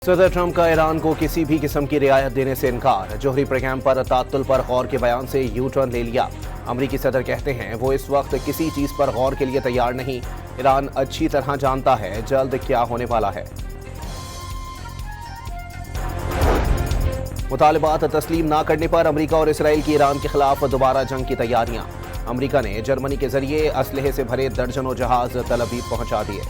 सदर ट्रंप का ईरान को किसी भी किस्म की रियायत देने से इनकार। जोहरी प्रोग्राम पर तात्तुल पर गौर के बयान से यू टर्न ले लिया। अमरीकी सदर कहते हैं वो इस वक्त किसी चीज पर गौर के लिए तैयार नहीं। ईरान अच्छी तरह जानता है जल्द क्या होने वाला है। मुतालबात तस्लीम ना करने पर अमरीका और इसराइल की ईरान के खिलाफ दोबारा जंग की तैयारियां। अमरीका ने जर्मनी के जरिए असलहे से भरे दर्जनों जहाज तल अवीव पहुंचा दिए।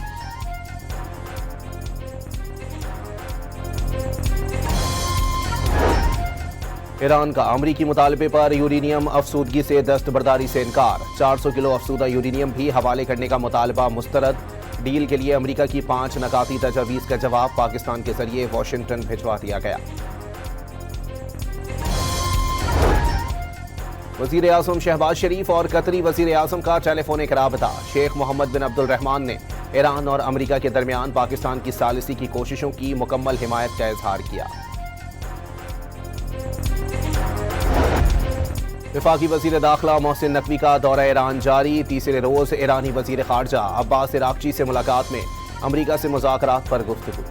ईरान का अमरीकी मुतालबे पर यूरेनियम अफसूदगी से दस्तबरदारी से इनकार। 400 किलो अफसूदा यूरेनियम भी हवाले करने का मुतालबा मुस्तरद। डील के लिए अमरीका की 5 नकाती तजावीज़ का जवाब पाकिस्तान के जरिए वाशिंगटन भिजवा दिया गया। वज़ीर आज़म शहबाज शरीफ और कतरी वज़ीर आज़म का टेलीफोनिक राबता। शेख मोहम्मद बिन अब्दुल रहमान ने ईरान और अमरीका के दरमियान पाकिस्तान की सालिसी की कोशिशों की मुकम्मल हिमायत का इजहार किया। वफाकी वज़ीर दाखिला मोहसिन नकवी का दौरा ईरान जारी। तीसरे रोज ईरानी वज़ीर खारजा अब्बास इराक़ची से मुलाकात में अमरीका से मुज़ाकरात पर गुफ्तगू।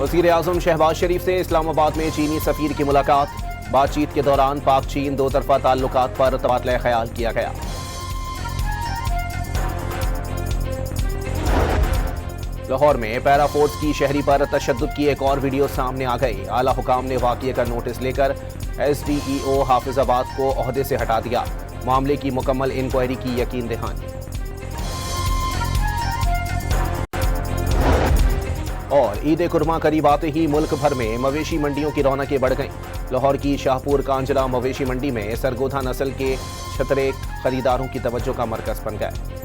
वज़ीर आज़म शहबाज शरीफ से इस्लामाबाद में चीनी सफ़ीर की मुलाकात। बातचीत के दौरान पाक चीन दो तरफा ताल्लुकात पर तबादला ख्याल किया गया। लाहौर में पैरा फोर्स की शहरी पर तशद्दुद की एक और वीडियो सामने आ गई। आला हुकाम ने वाक़ये का नोटिस लेकर SDEO हाफिजाबाद को ओहदे से हटा दिया। मामले की मुकम्मल इंक्वायरी की यकीन दहानी। और ईद कुरमा करीब आते ही मुल्क भर में मवेशी मंडियों की रौनकें बढ़ गईं। लाहौर की शाहपुर कांजला मवेशी मंडी में सरगोधा नस्ल के छतरे खरीदारों की तवज्जो का मरकज बन गए।